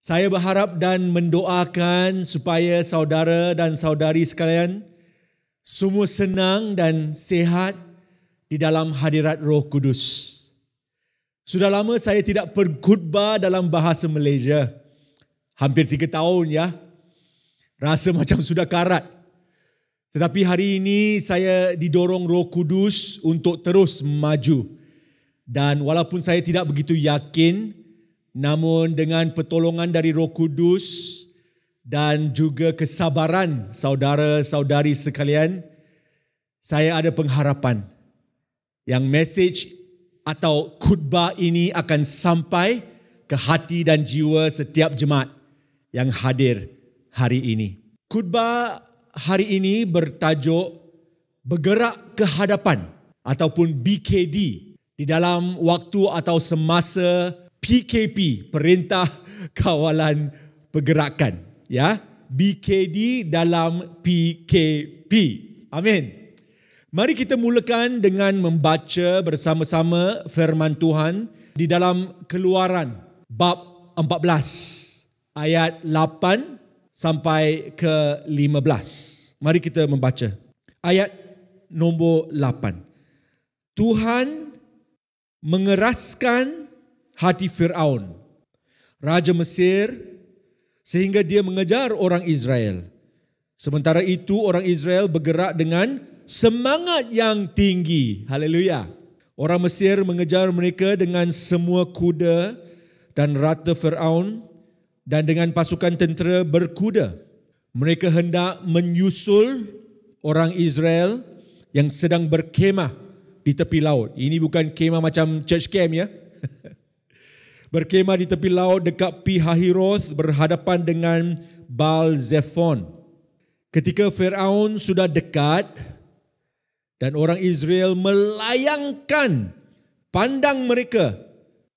Saya berharap dan mendoakan supaya saudara dan saudari sekalian semua senang dan sihat di dalam hadirat Roh Kudus. Sudah lama saya tidak berkhutbah dalam bahasa Malaysia. Hampir 3 tahun ya. Rasa macam sudah karat. Tetapi hari ini saya didorong Roh Kudus untuk terus maju. Dan walaupun saya tidak begitu yakin, namun dengan pertolongan dari Roh Kudus dan juga kesabaran saudara-saudari sekalian, saya ada pengharapan yang mesej atau khutbah ini akan sampai ke hati dan jiwa setiap jemaat yang hadir hari ini. Khutbah hari ini bertajuk Bergerak ke Hadapan ataupun BKD di dalam waktu atau semasa PKP, Perintah Kawalan Pergerakan, ya. BKD dalam PKP. Amin. Mari kita mulakan dengan membaca bersama-sama firman Tuhan di dalam Keluaran bab 14 ayat 8 sampai ke 15. Mari kita membaca. Ayat nombor 8. Tuhan mengeraskan hati Firaun, Raja Mesir, sehingga dia mengejar orang Israel. Sementara itu orang Israel bergerak dengan semangat yang tinggi. Haleluya. Orang Mesir mengejar mereka dengan semua kuda dan rata Firaun dan dengan pasukan tentera berkuda. Mereka hendak menyusul orang Israel yang sedang berkemah di tepi laut. Ini bukan kemah macam church camp ya. Berkemah di tepi laut dekat Pi-hahiroth berhadapan dengan Baal-zephon. Ketika Firaun sudah dekat dan orang Israel melayangkan pandang mereka,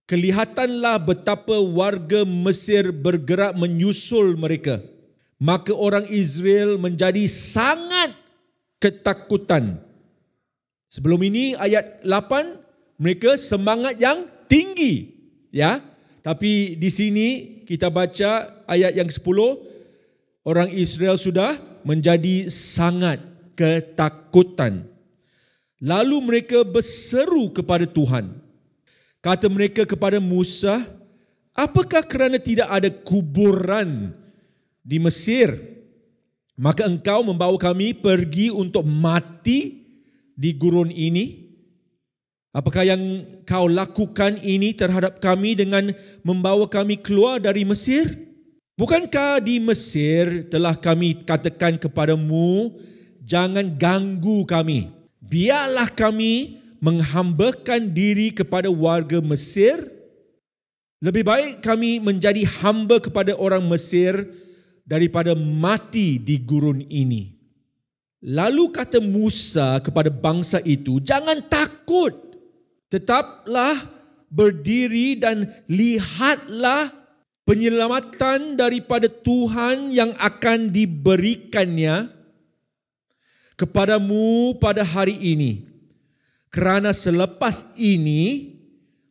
kelihatanlah betapa warga Mesir bergerak menyusul mereka. Maka orang Israel menjadi sangat ketakutan. Sebelum ini ayat 8, mereka semangat yang tinggi. Ya, tapi di sini kita baca ayat yang 10, orang Israel sudah menjadi sangat ketakutan. Lalu mereka berseru kepada Tuhan. Kata mereka kepada Musa, apakah kerana tidak ada kuburan di Mesir, maka engkau membawa kami pergi untuk mati di gurun ini? Apakah yang kau lakukan ini terhadap kami dengan membawa kami keluar dari Mesir? Bukankah di Mesir telah kami katakan kepadamu, jangan ganggu kami. Biarlah kami menghambakan diri kepada warga Mesir. Lebih baik kami menjadi hamba kepada orang Mesir daripada mati di gurun ini. Lalu kata Musa kepada bangsa itu, jangan takut. Tetaplah berdiri dan lihatlah penyelamatan daripada Tuhan yang akan diberikannya kepadamu pada hari ini. Kerana selepas ini,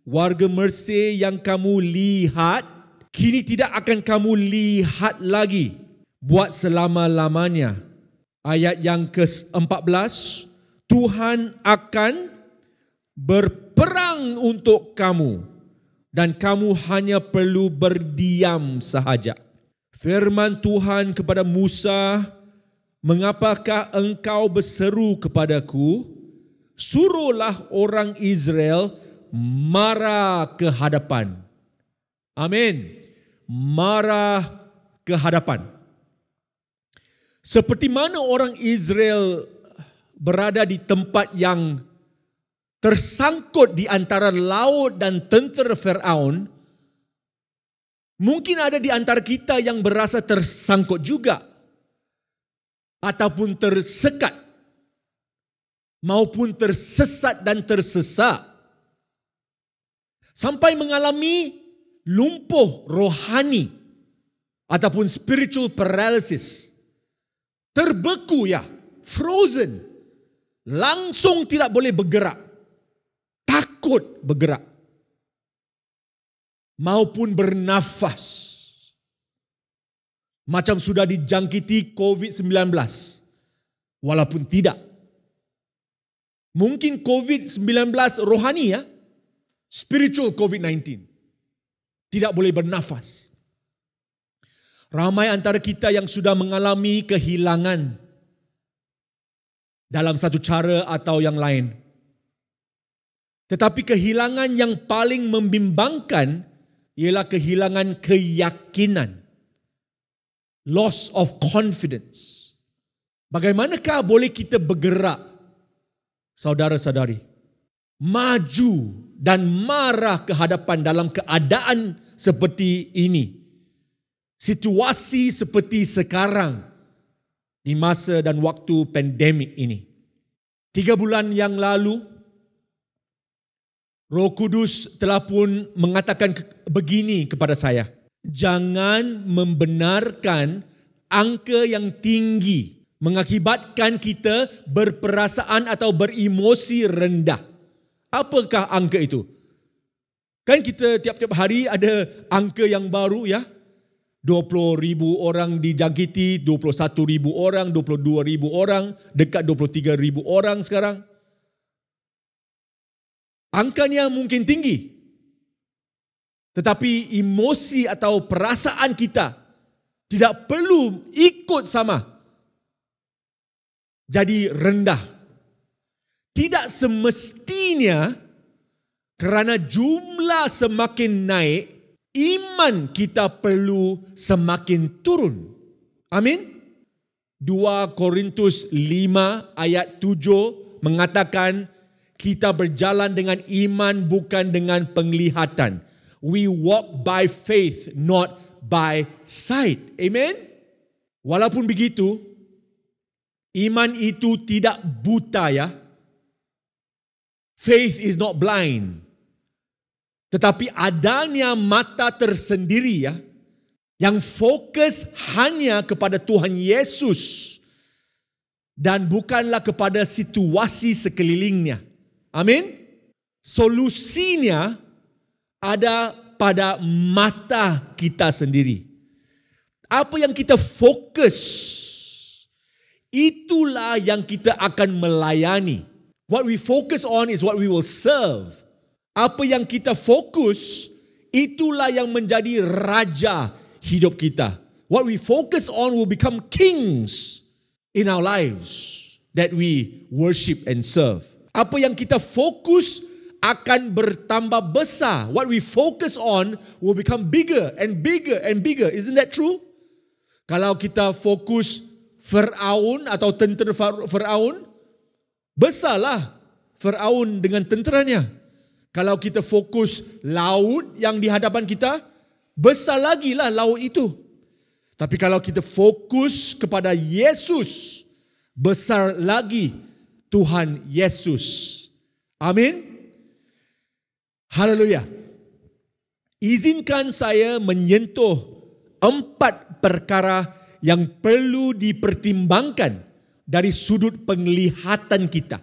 warga Mesir yang kamu lihat, kini tidak akan kamu lihat lagi buat selama-lamanya. Ayat yang ke-14, Tuhan akan berperang untuk kamu dan kamu hanya perlu berdiam sahaja. Firman Tuhan kepada Musa, mengapakah engkau berseru kepadaku? Suruhlah orang Israel marah ke hadapan. Amin. Marah ke hadapan. Seperti mana orang Israel berada di tempat yang tersangkut di antara laut dan tentera Firaun, mungkin ada di antara kita yang berasa tersangkut juga ataupun tersekat maupun tersesat dan tersesat sampai mengalami lumpuh rohani ataupun spiritual paralysis. Terbeku ya, frozen. Langsung tidak boleh bergerak. Takut bergerak maupun bernafas. macam sudah dijangkiti COVID-19. Walaupun tidak. Mungkin COVID-19 rohani ya. Spiritual COVID-19. Tidak boleh bernafas. Ramai antara kita yang sudah mengalami kehilangan dalam satu cara atau yang lain. Tetapi kehilangan yang paling membimbangkan ialah kehilangan keyakinan. Loss of confidence. Bagaimanakah boleh kita bergerak, saudara-saudari, maju dan marah ke hadapan dalam keadaan seperti ini? Situasi seperti sekarang di masa dan waktu pandemik ini. 3 bulan yang lalu, Roh Kudus telah pun mengatakan begini kepada saya. Jangan membenarkan angka yang tinggi mengakibatkan kita berperasaan atau beremosi rendah. Apakah angka itu? Kan kita tiap-tiap hari ada angka yang baru ya. 20,000 orang dijangkiti, 21,000 orang, 22,000 orang, dekat 23,000 orang sekarang. Angkanya mungkin tinggi. Tetapi emosi atau perasaan kita tidak perlu ikut sama. Jadi rendah. Tidak semestinya kerana jumlah semakin naik, iman kita perlu semakin turun. Amin. 2 Korintus 5 ayat 7 mengatakan kita berjalan dengan iman bukan dengan penglihatan. We walk by faith, not by sight. Amen. Walaupun begitu, iman itu tidak buta ya. Faith is not blind. Tetapi adanya mata tersendiri ya, yang fokus hanya kepada Tuhan Yesus dan bukanlah kepada situasi sekelilingnya. Amin. Solusinya ada pada mata kita sendiri. Apa yang kita fokus, itulah yang kita akan melayani. What we focus on is what we will serve. Apa yang kita fokus, itulah yang menjadi raja hidup kita. What we focus on will become kings in our lives that we worship and serve. Apa yang kita fokus akan bertambah besar. What we focus on will become bigger and bigger and bigger. Isn't that true? Kalau kita fokus Firaun atau tentera Firaun, besarlah Firaun dengan tenteranya. Kalau kita fokus laut yang di hadapan kita, besar lagi lah laut itu. Tapi kalau kita fokus kepada Yesus, besar lagi Tuhan Yesus. Amin. Haleluya. Izinkan saya menyentuh 4 perkara yang perlu dipertimbangkan dari sudut penglihatan kita.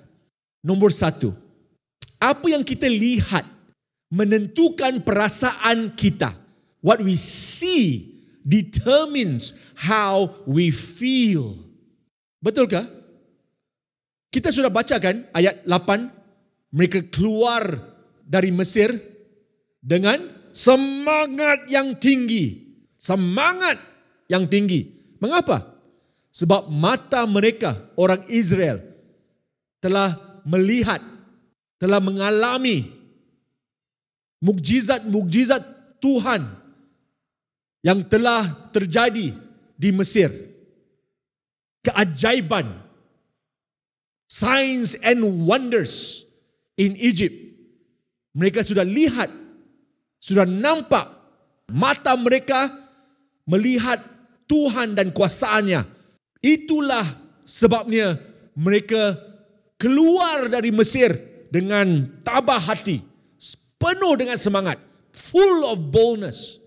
Nombor 1. Apa yang kita lihat menentukan perasaan kita. What we see determines how we feel. Betulkah? Kita sudah baca kan ayat 8. Mereka keluar dari Mesir dengan semangat yang tinggi. Semangat yang tinggi. Mengapa? Sebab mata mereka, orang Israel, telah melihat, telah mengalami mukjizat-mukjizat Tuhan yang telah terjadi di Mesir. Keajaiban, signs and wonders in Egypt. Mereka sudah lihat, sudah nampak, mata mereka melihat Tuhan dan kuasaannya. Itulah sebabnya mereka keluar dari Mesir dengan tabah hati, penuh dengan semangat, full of boldness.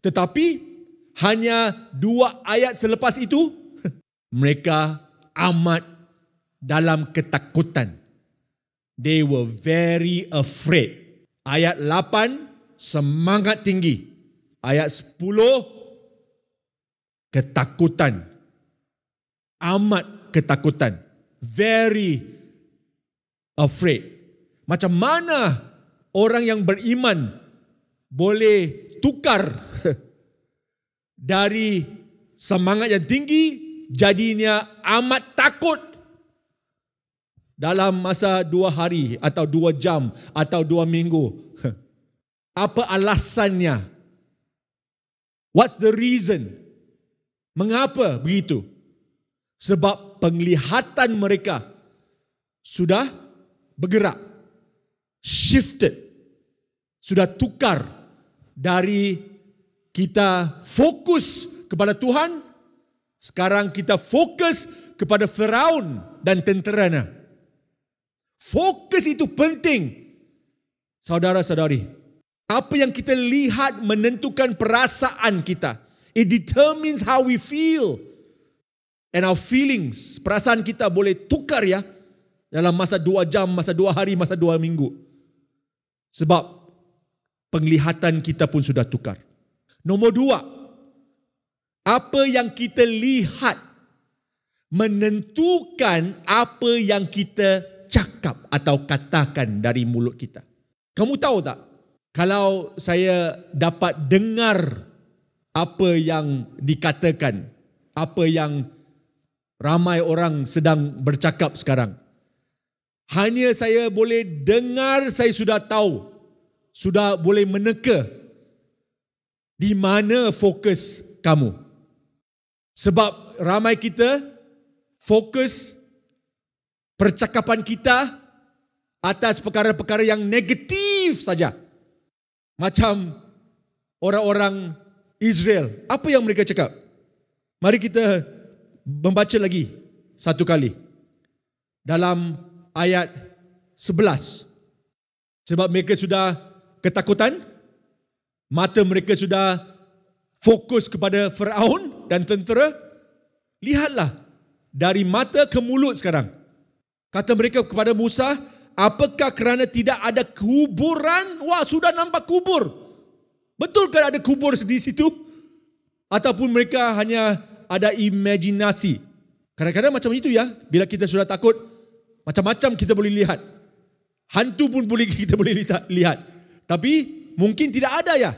Tetapi hanya 2 ayat selepas itu, mereka amat dalam ketakutan. They were very afraid. Ayat 8, semangat tinggi. Ayat 10, ketakutan. Amat ketakutan. Very afraid. Macam mana orang yang beriman boleh tukar dari semangat yang tinggi jadinya amat takut dalam masa 2 hari atau 2 jam atau 2 minggu. Apa alasannya? What's the reason? Mengapa begitu? Sebab penglihatan mereka sudah bergerak, shifted, sudah tukar dari kita fokus kepada Tuhan, sekarang kita fokus kepada Firaun dan tenteranya. Fokus itu penting, saudara-saudari. Apa yang kita lihat menentukan perasaan kita. It determines how we feel. And our feelings, perasaan kita boleh tukar ya dalam masa 2 jam, masa 2 hari, masa 2 minggu. Sebab penglihatan kita pun sudah tukar. Nombor 2, apa yang kita lihat menentukan apa yang kita cakap atau katakan dari mulut kita. Kamu tahu tak? Kalau saya dapat dengar apa yang dikatakan, apa yang ramai orang sedang bercakap sekarang, hanya saya boleh dengar, saya sudah tahu, sudah boleh meneka di mana fokus kamu. Sebab ramai kita fokus percakapan kita atas perkara-perkara yang negatif saja. Macam orang-orang Israel. Apa yang mereka cakap? Mari kita membaca lagi satu kali. Dalam ayat 11. Sebab mereka sudah ketakutan. Mata mereka sudah fokus kepada Firaun dan tentera. Lihatlah dari mata ke mulut sekarang. Kata mereka kepada Musa, apakah kerana tidak ada kuburan? Wah, sudah nampak kubur. Betul kan ada kubur di situ? Ataupun mereka hanya ada imajinasi? Kadang-kadang macam itu ya. Bila kita sudah takut, macam-macam kita boleh lihat. Hantu pun boleh kita boleh lihat. Tapi mungkin tidak ada ya.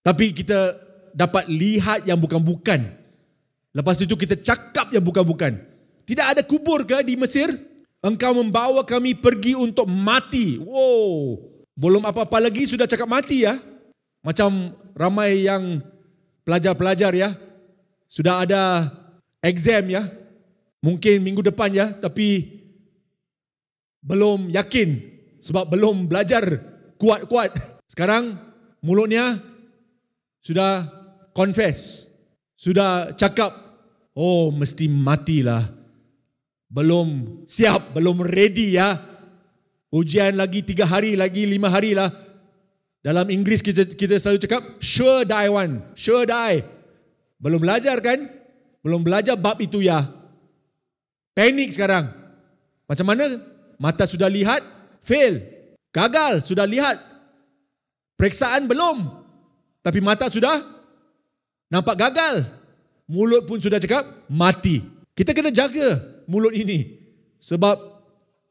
Tapi kita dapat lihat yang bukan-bukan. Lepas itu kita cakap yang bukan-bukan. Tidak ada kubur ke di Mesir? Engkau membawa kami pergi untuk mati. Wow. Belum apa-apa lagi sudah cakap mati ya. Macam ramai yang pelajar-pelajar ya. Sudah ada exam ya. Mungkin minggu depan ya. Tapi belum yakin. Sebab belum belajar kuat-kuat. Sekarang mulutnya sudah confess. Sudah cakap, oh mesti matilah. Belum siap, belum ready ya. Ujian lagi 3 hari, lagi 5 hari lah. Dalam Inggeris kita selalu cakap, sure die one, sure die. Belum belajar kan? Belum belajar bab itu ya. Panik sekarang. Macam mana? Mata sudah lihat, fail. Gagal, sudah lihat. Periksaan belum. Tapi mata sudah nampak gagal. Mulut pun sudah cakap, mati. Kita kena jaga mulut ini. Sebab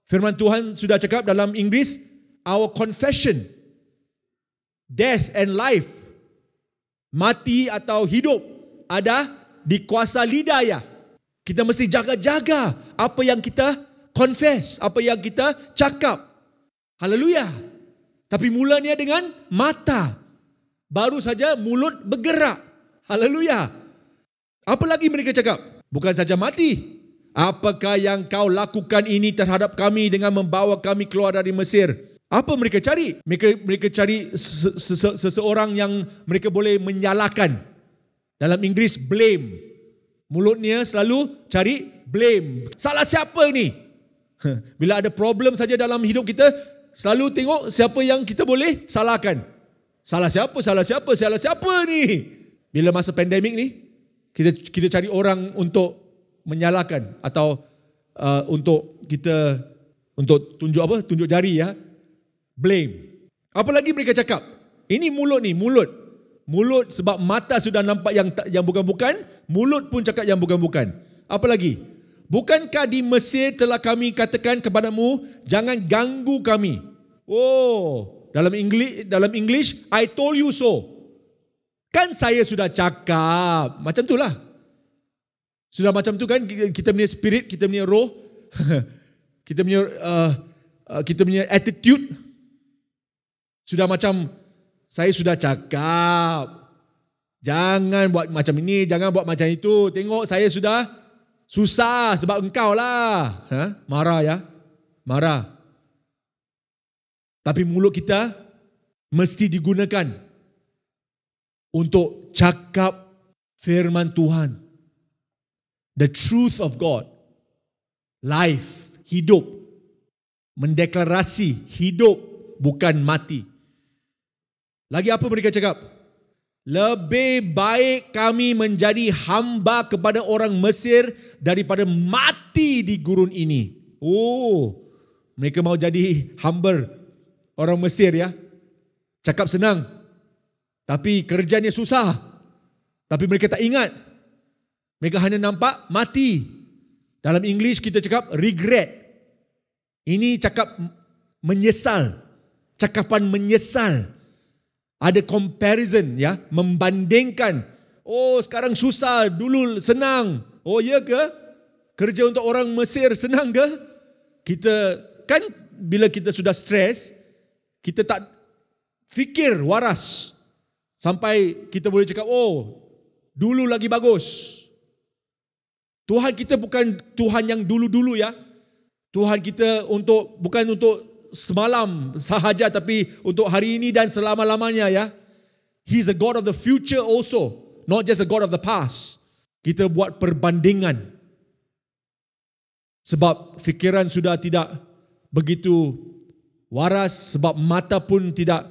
firman Tuhan sudah cakap dalam Inggeris, our confession, death and life, mati atau hidup, ada di kuasa lidah ya. Kita mesti jaga-jaga apa yang kita confess, apa yang kita cakap. Haleluya. Tapi mulanya dengan mata. Baru saja mulut bergerak. Haleluya. Apa lagi mereka cakap? Bukan saja mati. Apakah yang kau lakukan ini terhadap kami dengan membawa kami keluar dari Mesir? Apa mereka cari? Mereka cari seseorang yang mereka boleh menyalahkan. Dalam Inggeris, blame. Mulutnya selalu cari blame. Salah siapa ini? Bila ada problem saja dalam hidup kita, selalu tengok siapa yang kita boleh salahkan. Salah siapa, salah siapa, salah siapa ni? Bila masa pandemik ni, kita cari orang untuk menyalahkan atau untuk kita untuk tunjuk jari ya. Blame. Apa lagi mereka cakap? Ini mulut ni, mulut. Mulut sebab mata sudah nampak yang bukan-bukan, mulut pun cakap yang bukan-bukan. Apa lagi? Bukankah di Mesir telah kami katakan kepadamu, jangan ganggu kami. Oh, dalam English, I told you so. Kan saya sudah cakap. Macam itulah. Sudah macam tu kan kita punya spirit, kita punya roh, kita punya attitude. Sudah macam saya sudah cakap. Jangan buat macam ini, jangan buat macam itu. Tengok saya sudah susah sebab engkau lah. Marah ya. Marah. Tapi mulut kita mesti digunakan untuk cakap firman Tuhan. The truth of God. Life, hidup. Mendeklarasi hidup, bukan mati. Lagi apa mereka cakap? Lebih baik kami menjadi hamba kepada orang Mesir daripada mati di gurun ini. Oh, mereka mau jadi hamba orang Mesir ya. Cakap senang. Tapi kerjanya susah. Tapi mereka tak ingat. Mereka hanya nampak mati. Dalam English kita cakap regret. Ini cakap menyesal. Cakapan menyesal. Ada comparison ya, membandingkan. Oh, sekarang susah, dulu senang. Oh, ya ke? Kerja untuk orang Mesir senang ke? Kita kan bila kita sudah stres, kita tak fikir waras. Sampai kita boleh cakap, oh, dulu lagi bagus. Tuhan kita bukan Tuhan yang dulu-dulu ya. Tuhan kita bukan untuk semalam sahaja, tapi untuk hari ini dan selama-lamanya ya. He's a God of the future also, not just a God of the past. Kita buat perbandingan. Sebab fikiran sudah tidak begitu waras, sebab mata pun tidak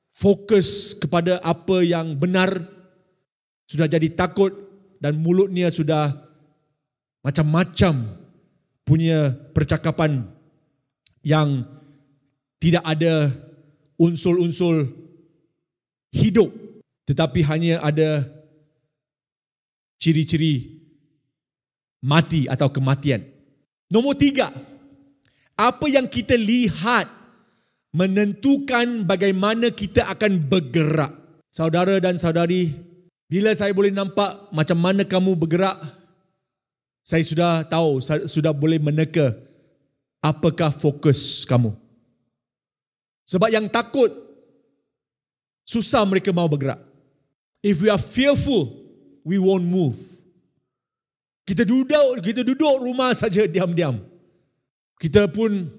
fokus kepada apa yang benar. Sudah jadi takut dan mulutnya sudah macam-macam punya percakapan yang tidak ada unsur-unsur hidup, tetapi hanya ada ciri-ciri mati atau kematian. Nombor 3, apa yang kita lihat menentukan bagaimana kita akan bergerak. Saudara dan saudari, bila saya boleh nampak macam mana kamu bergerak, saya sudah tahu, saya sudah boleh meneka apakah fokus kamu. Sebab yang takut, susah mereka mau bergerak. If we are fearful, we won't move. Kita duduk rumah saja diam-diam. Kita pun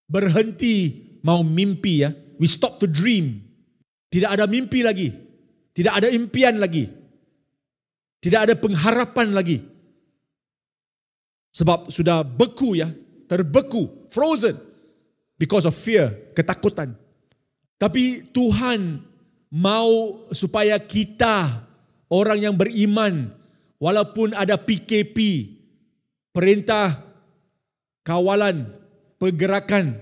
berhenti mau mimpi ya. We stop to dream. Tidak ada mimpi lagi. Tidak ada impian lagi. Tidak ada pengharapan lagi. Sebab sudah beku ya, terbeku, frozen. Because of fear, ketakutan. Tapi Tuhan mau supaya kita, orang yang beriman, walaupun ada PKP, perintah kawalan pergerakan,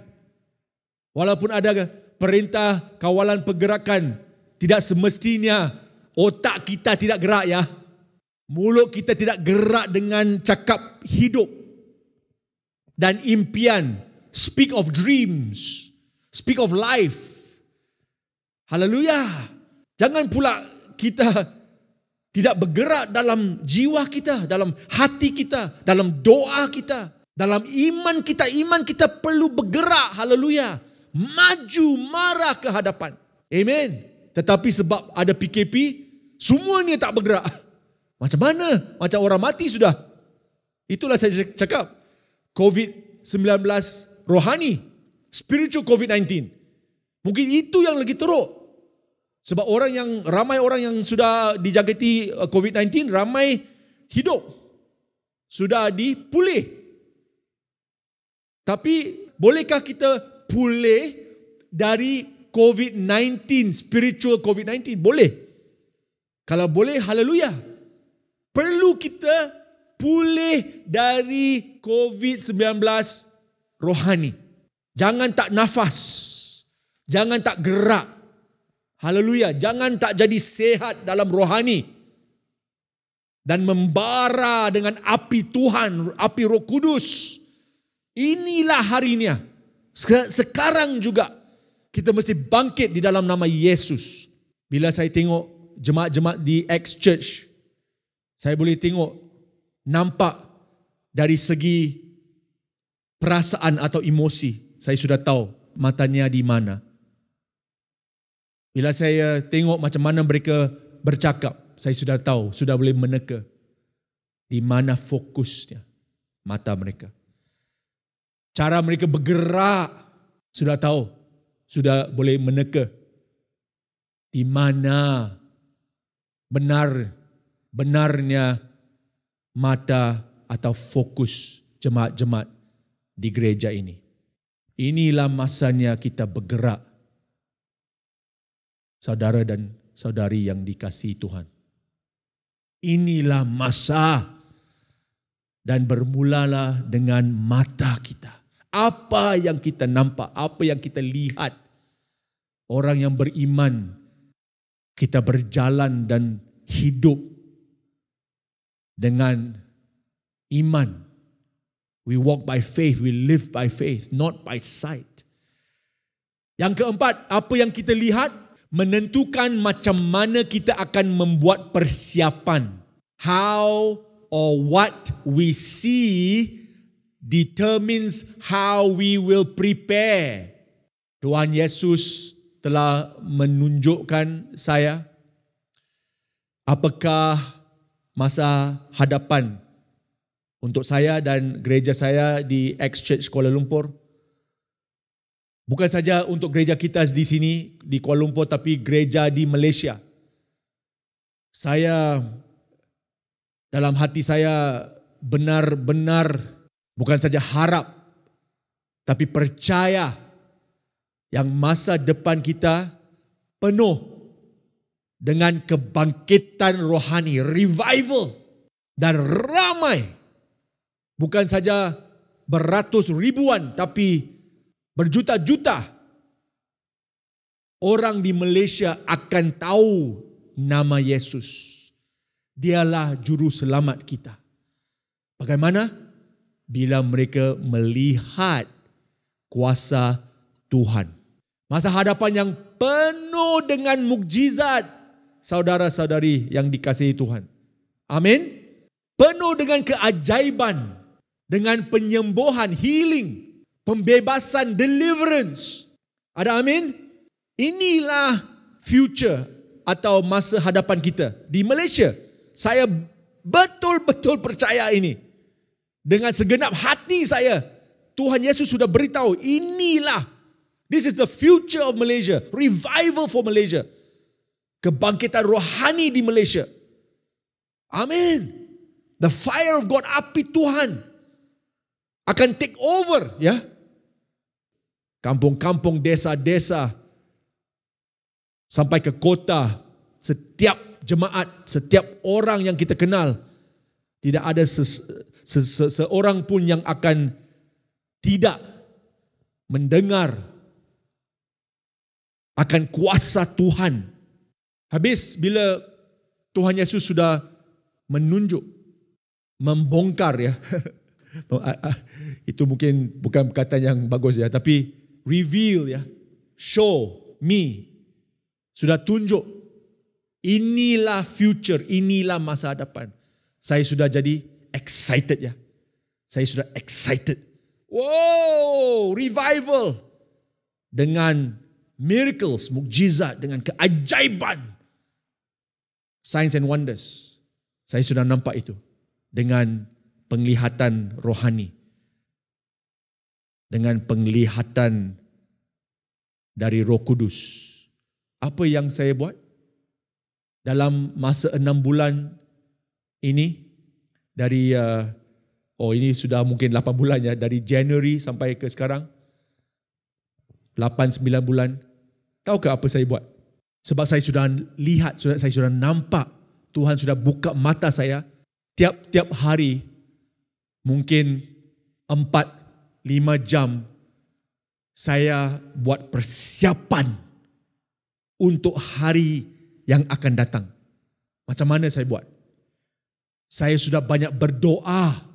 walaupun ada perintah kawalan pergerakan, tidak semestinya otak kita tidak gerak ya. Mulut kita tidak gerak dengan cakap hidup dan impian. Speak of dreams. Speak of life. Haleluya. Jangan pula kita tidak bergerak dalam jiwa kita, dalam hati kita, dalam doa kita, dalam iman kita. Iman kita perlu bergerak. Haleluya. Maju, marah ke hadapan. Amen. Tetapi sebab ada PKP, semuanya tak bergerak. Macam mana? Macam orang mati sudah. Itulah saya cakap. COVID-19 rohani, spiritual COVID-19. Mungkin itu yang lagi teruk. Sebab ramai orang yang sudah dijangkiti COVID-19, ramai hidup. Sudah dipulih. Tapi bolehkah kita pulih dari COVID-19, spiritual COVID-19? Boleh. Kalau boleh, haleluya. Perlu kita pulih dari COVID-19 rohani. Jangan tak nafas. Jangan tak gerak. Haleluya. Jangan tak jadi sehat dalam rohani dan membara dengan api Tuhan, api Roh Kudus. Inilah harinya. Sekarang juga kita mesti bangkit di dalam nama Yesus. Bila saya tengok jemaat-jemaat di X Church, saya boleh tengok, nampak dari segi perasaan atau emosi. Saya sudah tahu matanya di mana. Bila saya tengok macam mana mereka bercakap, saya sudah tahu, sudah boleh meneka di mana fokusnya mata mereka. Cara mereka bergerak, sudah tahu, sudah boleh meneka di mana benarnya mata atau fokus jemaat-jemaat di gereja ini. Inilah masanya kita bergerak, saudara dan saudari yang dikasihi Tuhan. Inilah masa, dan bermulalah dengan mata kita. Apa yang kita nampak, apa yang kita lihat. Orang yang beriman, kita berjalan dan hidup dengan iman. We walk by faith, we live by faith, not by sight. Yang keempat, apa yang kita lihat menentukan macam mana kita akan membuat persiapan. How or what we see determines how we will prepare. Tuhan Yesus telah menunjukkan saya apakah masa hadapan untuk saya dan gereja saya di X Church Kuala Lumpur. Bukan saja untuk gereja kita di sini di Kuala Lumpur, tapi gereja di Malaysia. Saya dalam hati saya benar-benar bukan saja harap, tapi percaya yang masa depan kita penuh dengan kebangkitan rohani, revival, dan ramai. Bukan saja beratus ribuan, tapi berjuta-juta orang di Malaysia akan tahu nama Yesus. Dialah juru selamat kita. Bagaimana? Bila mereka melihat kuasa Tuhan. Masa hadapan yang penuh dengan mukjizat, saudara-saudari yang dikasihi Tuhan. Amin. Penuh dengan keajaiban, dengan penyembuhan, healing, pembebasan, deliverance. Ada amin? Inilah future atau masa hadapan kita di Malaysia. Saya betul-betul percaya ini. Dengan segenap hati saya, Tuhan Yesus sudah beritahu, inilah, this is the future of Malaysia. Revival for Malaysia. Kebangkitan rohani di Malaysia. Amin. The fire of God, api Tuhan akan take over, ya. Kampung-kampung, desa-desa, sampai ke kota, setiap jemaat, setiap orang yang kita kenal, tidak ada seorang pun yang akan tidak mendengar akan kuasa Tuhan. Habis bila Tuhan Yesus sudah menunjuk, membongkar, ya. Itu mungkin bukan perkataan yang bagus, ya, tapi reveal, ya. Show me. Sudah tunjuk. Inilah future, inilah masa hadapan. Saya sudah jadi excited, ya. Saya sudah excited. Wow, revival. Dengan miracles, mukjizat, dengan keajaiban. Signs and wonders. Saya sudah nampak itu. Dengan penglihatan rohani. Dengan penglihatan dari Roh Kudus. Apa yang saya buat? Dalam masa 6 bulan ini, dari ini sudah mungkin 8 bulan, ya, dari Januari sampai ke sekarang, 8-9 bulan. Tahukah apa saya buat? Sebab saya sudah lihat, saya sudah nampak, Tuhan sudah buka mata saya. Tiap-tiap hari, mungkin 4-5 jam, saya buat persiapan untuk hari yang akan datang. Macam mana saya buat? Saya sudah banyak berdoa.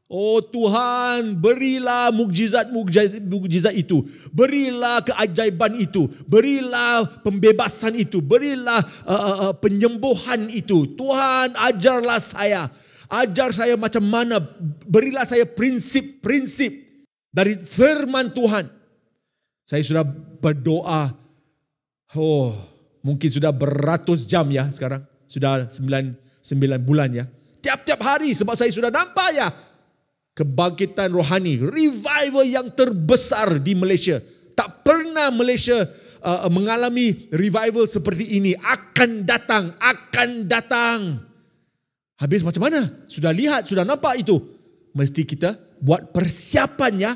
Oh Tuhan, berilah mukjizat itu. Berilah keajaiban itu. Berilah pembebasan itu. Berilah penyembuhan itu. Tuhan, ajarlah saya. Ajar saya macam mana. Berilah saya prinsip-prinsip dari firman Tuhan. Saya sudah berdoa. Oh, mungkin sudah beratus jam ya sekarang. Sudah 9 bulan ya. Tiap-tiap hari sebab saya sudah nampak ya. Kebangkitan rohani, revival yang terbesar di Malaysia. Tak pernah Malaysia mengalami revival seperti ini. Akan datang. Habis macam mana? Sudah lihat, sudah nampak itu. Mesti kita buat persiapan ya.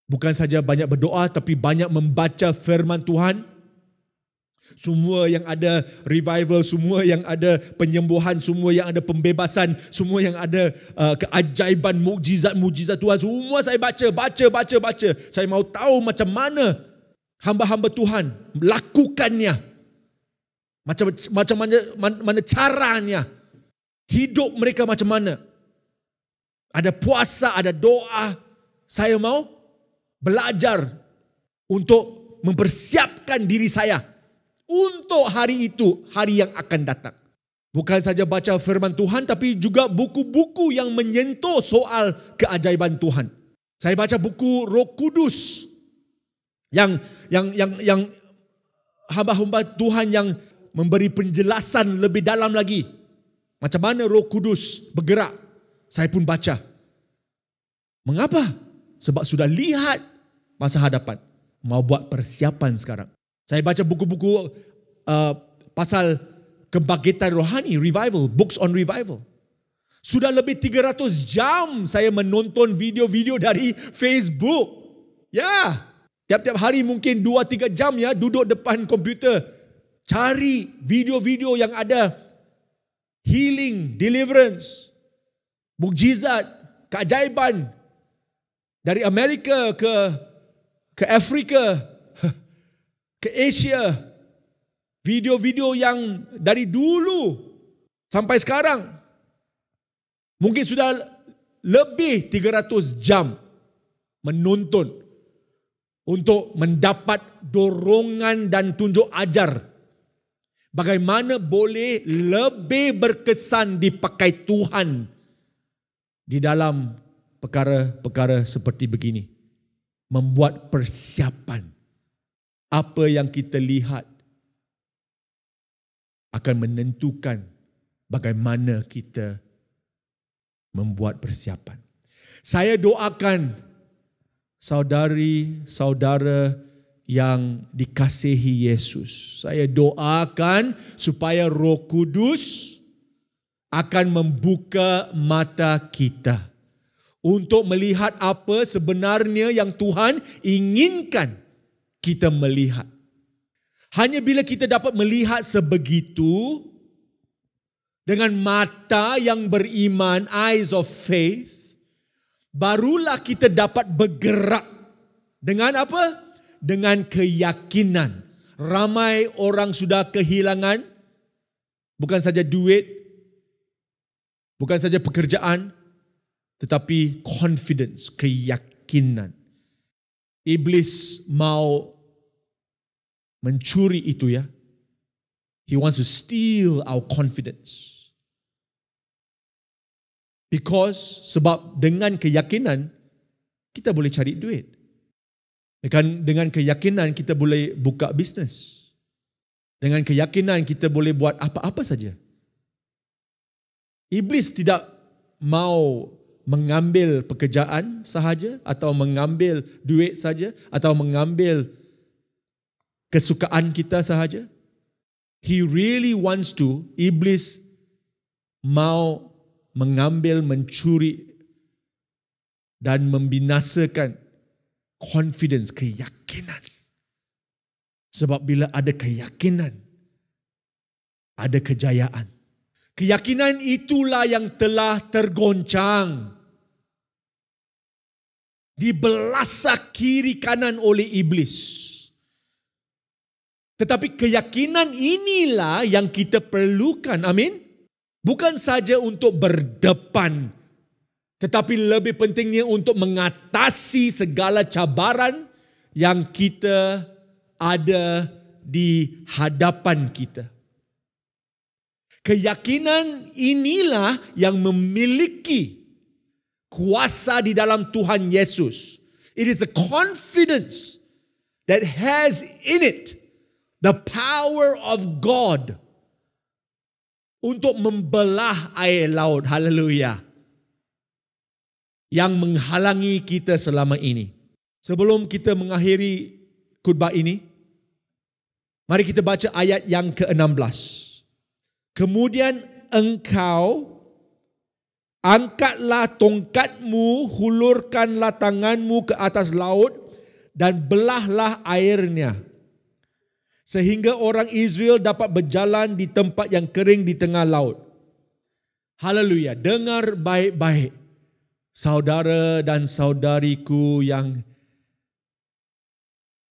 Bukan saja banyak berdoa, tapi banyak membaca firman Tuhan. Semua yang ada revival, semua yang ada penyembuhan, semua yang ada pembebasan, semua yang ada keajaiban, mukjizat Tuhan, semua saya baca. Saya mau tahu macam mana hamba-hamba Tuhan melakukannya. Macam mana caranya. Hidup mereka macam mana. Ada puasa, ada doa. Saya mau belajar untuk mempersiapkan diri saya untuk hari itu, hari yang akan datang. Bukan saja baca firman Tuhan, tapi juga buku-buku yang menyentuh soal keajaiban Tuhan. Saya baca buku Roh Kudus yang hamba-hamba Tuhan yang memberi penjelasan lebih dalam lagi. Macam mana Roh Kudus bergerak. Saya pun baca. Mengapa? Sebab sudah lihat masa hadapan. Mau buat persiapan sekarang. Saya baca buku-buku pasal kebangkitan rohani, revival, books on revival. Sudah lebih 300 jam saya menonton video-video dari Facebook. Ya, tiap-tiap hari mungkin 2-3 jam ya duduk depan komputer. Cari video-video yang ada healing, deliverance, mukjizat, keajaiban. Dari Amerika ke Afrika, ke Asia, video-video yang dari dulu sampai sekarang mungkin sudah lebih 300 jam menonton untuk mendapat dorongan dan tunjuk ajar bagaimana boleh lebih berkesan dipakai Tuhan di dalam perkara-perkara seperti begini. Membuat persiapan. Apa yang kita lihat akan menentukan bagaimana kita membuat persiapan. Saya doakan saudari-saudara yang dikasihi Yesus. Saya doakan supaya Roh Kudus akan membuka mata kita untuk melihat apa sebenarnya yang Tuhan inginkan kita melihat. Hanya bila kita dapat melihat sebegitu dengan mata yang beriman, eyes of faith, barulah kita dapat bergerak dengan apa? Dengan keyakinan. Ramai orang sudah kehilangan bukan saja duit, bukan saja pekerjaan, tetapi confidence, keyakinan. Iblis mau mencuri itu ya. He wants to steal our confidence. Because sebab dengan keyakinan kita boleh cari duit. Dengan keyakinan kita boleh buka bisnes. Dengan keyakinan kita boleh buat apa-apa saja. Iblis tidak mau mengambil pekerjaan sahaja atau mengambil duit saja atau mengambil kesukaan kita sahaja. He really wants to, iblis mau mengambil, mencuri dan membinasakan confidence, keyakinan. Sebab bila ada keyakinan, ada kejayaan. Keyakinan itulah yang telah tergoncang, dibelasak kiri kanan oleh iblis. Tetapi keyakinan inilah yang kita perlukan. Amin. Bukan saja untuk berdepan, tetapi lebih pentingnya untuk mengatasi segala cabaran yang kita ada di hadapan kita. Keyakinan inilah yang memiliki kuasa di dalam Tuhan Yesus. It is a confidence that has in it the power of God untuk membelah air laut. Haleluya. Yang menghalangi kita selama ini. Sebelum kita mengakhiri khutbah ini, mari kita baca ayat yang ke-16. Kemudian engkau angkatlah tongkatmu, hulurkanlah tanganmu ke atas laut dan belahlah airnya, sehingga orang Israel dapat berjalan di tempat yang kering di tengah laut. Haleluya. Dengar baik-baik, saudara dan saudariku yang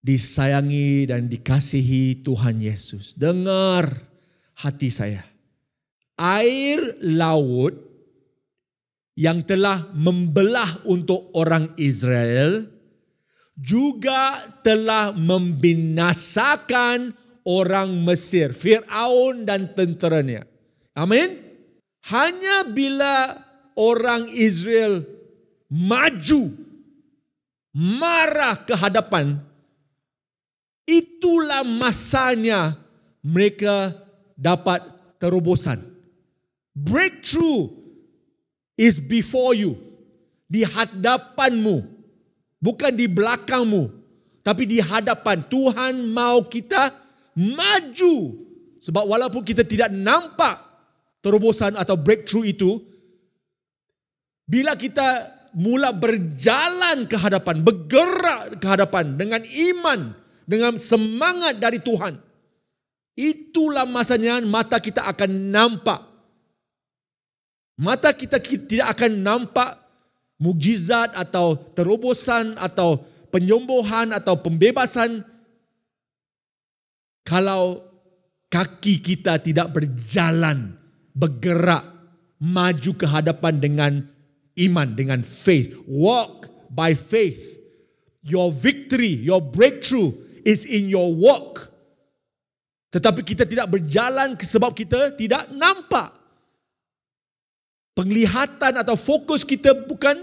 disayangi dan dikasihi Tuhan Yesus. Dengar hati saya. Air laut yang telah membelah untuk orang Israel juga telah membinasakan orang Mesir, Firaun dan tenteranya. Amin. Hanya bila orang Israel maju, marah ke hadapan, itulah masanya mereka dapat terobosan. Breakthrough is before you, di hadapanmu. Bukan di belakangmu, tapi di hadapan. Tuhan mau kita maju. Sebab walaupun kita tidak nampak terobosan atau breakthrough itu, bila kita mula berjalan ke hadapan, bergerak ke hadapan dengan iman, dengan semangat dari Tuhan, itulah masanya mata kita akan nampak. Mata kita tidak akan nampak mukjizat atau terobosan atau penyembuhan atau pembebasan kalau kaki kita tidak berjalan, bergerak, maju ke hadapan dengan iman, dengan faith. Walk by faith. Your victory, your breakthrough is in your walk. Tetapi kita tidak berjalan sebab kita tidak nampak. Penglihatan atau fokus kita bukan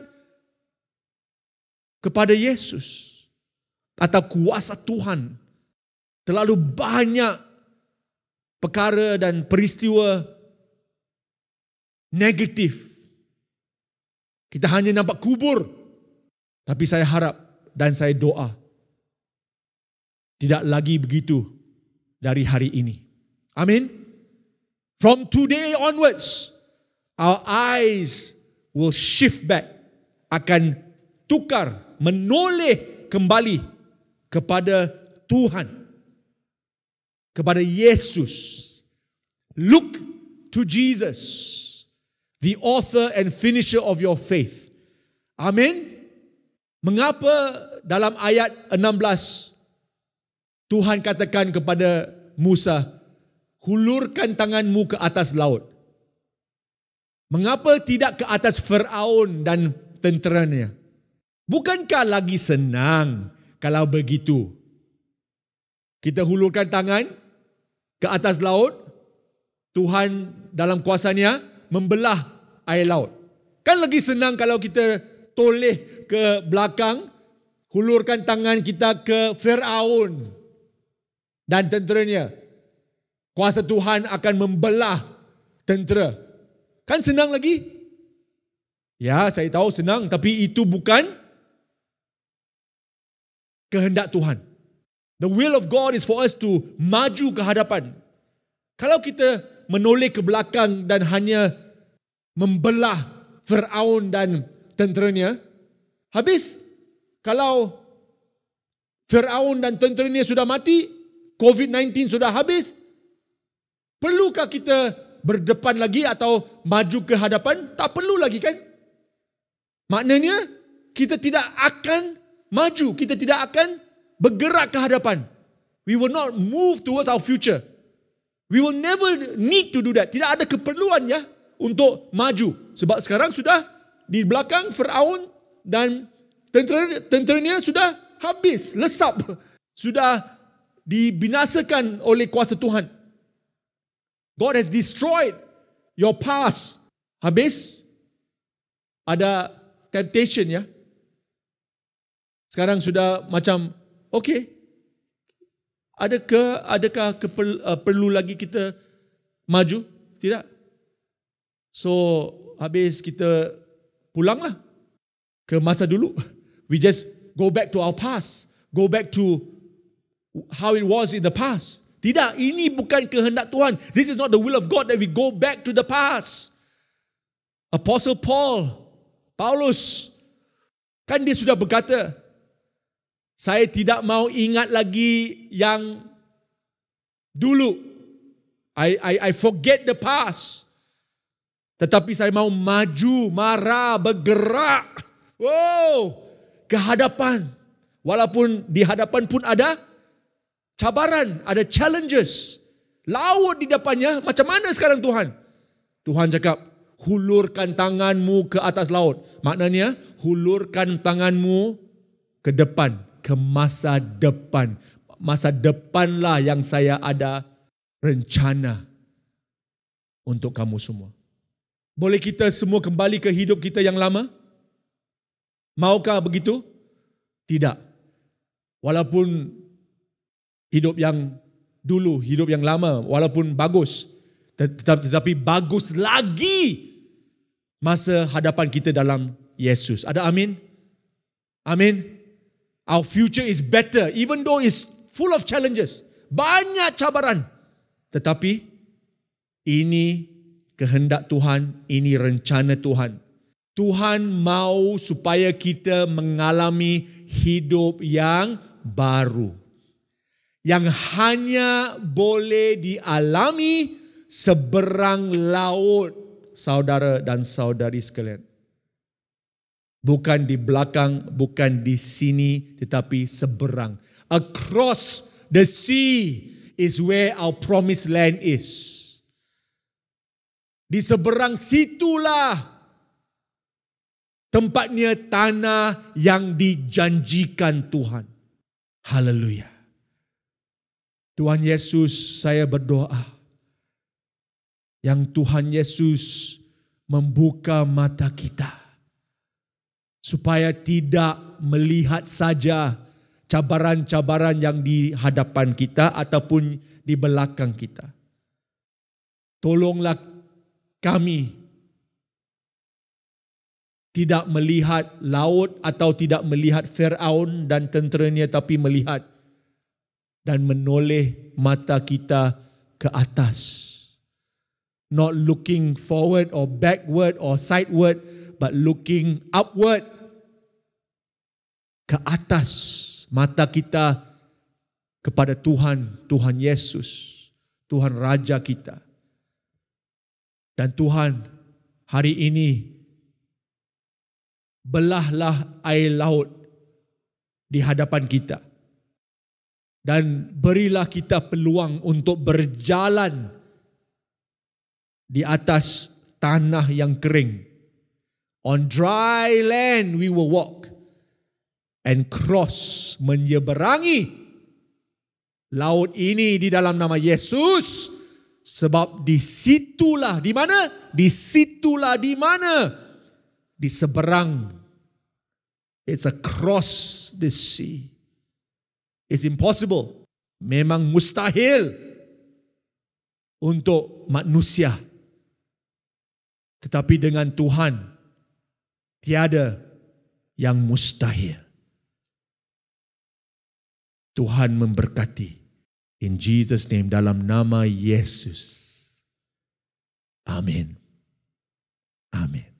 kepada Yesus atau kuasa Tuhan. Terlalu banyak perkara dan peristiwa negatif. Kita hanya nampak kubur. Tapi saya harap dan saya doa, tidak lagi begitu dari hari ini. Amin. From today onwards, our eyes will shift back, akan tukar, menoleh kembali kepada Tuhan, kepada Yesus. Look to Jesus, the author and finisher of your faith. Amin. Mengapa dalam ayat 16 Tuhan katakan kepada Musa, hulurkan tanganmu ke atas laut? Mengapa tidak ke atas Firaun dan tenteranya? Bukankah lagi senang kalau begitu? Kita hulurkan tangan ke atas laut, Tuhan dalam kuasanya membelah air laut. Kan lagi senang kalau kita toleh ke belakang, hulurkan tangan kita ke Firaun dan tenteranya. Kuasa Tuhan akan membelah tentera. Kan senang lagi? Ya, saya tahu senang, tapi itu bukan kehendak Tuhan. The will of God is for us to maju ke hadapan. Kalau kita menoleh ke belakang dan hanya membelah Firaun dan tenteranya, habis. Kalau Firaun dan tenteranya sudah mati, COVID-19 sudah habis, perlukah kita berdepan lagi atau maju ke hadapan? Tak perlu lagi kan? Maknanya kita tidak akan maju, kita tidak akan bergerak ke hadapan. We will not move towards our future. We will never need to do that. Tidak ada keperluan ya untuk maju. Sebab sekarang sudah di belakang Firaun dan tenteranya sudah habis, lesap. Sudah dibinasakan oleh kuasa Tuhan. God has destroyed your past. Habis ada temptation ya. Sekarang sudah macam okay. Adakah perlu lagi kita maju? Tidak. So habis kita pulanglah ke masa dulu. We just go back to our past. Go back to how it was in the past. Tidak, ini bukan kehendak Tuhan. This is not the will of God that we go back to the past. Apostle Paulus, kan dia sudah berkata, saya tidak mau ingat lagi yang dulu. I forget the past. Tetapi saya mau maju, marah, bergerak. Wow, ke hadapan. Walaupun di hadapan pun ada cabaran, ada challenges. Laut di depannya, macam mana sekarang Tuhan? Tuhan cakap, hulurkan tanganmu ke atas laut. Maknanya, hulurkan tanganmu ke depan. Ke masa depan. Masa depanlah yang saya ada rencana untuk kamu semua. Boleh kita semua kembali ke hidup kita yang lama? Maukah begitu? Tidak. Walaupun hidup yang dulu, hidup yang lama, walaupun bagus, tetapi bagus lagi masa hadapan kita dalam Yesus. Ada amin? Amin. Our future is better, even though it's full of challenges. Banyak cabaran. Tetapi ini kehendak Tuhan, ini rencana Tuhan. Tuhan mau supaya kita mengalami hidup yang baru. Yang hanya boleh dialami seberang laut, saudara dan saudari sekalian. Bukan di belakang, bukan di sini, tetapi seberang. Across the sea is where our promised land is. Di seberang situlah tempatnya tanah yang dijanjikan Tuhan. Haleluya. Tuhan Yesus, saya berdoa yang Tuhan Yesus membuka mata kita supaya tidak melihat saja cabaran-cabaran yang di hadapan kita ataupun di belakang kita. Tolonglah kami tidak melihat laut atau tidak melihat Firaun dan tenteranya, tapi melihat dan menoleh mata kita ke atas. Not looking forward or backward or sideward, but looking upward. Ke atas mata kita kepada Tuhan, Tuhan Yesus, Tuhan Raja kita. Dan Tuhan, hari ini belahlah air laut di hadapan kita. Dan berilah kita peluang untuk berjalan di atas tanah yang kering. On dry land we will walk and cross, menyeberangi laut ini di dalam nama Yesus. Sebab disitulah, di mana? Disitulah di mana? Di seberang. It's across the sea. It's impossible. Memang mustahil untuk manusia. Tetapi dengan Tuhan, tiada yang mustahil. Tuhan memberkati. In Jesus' name, dalam nama Yesus. Amin. Amin.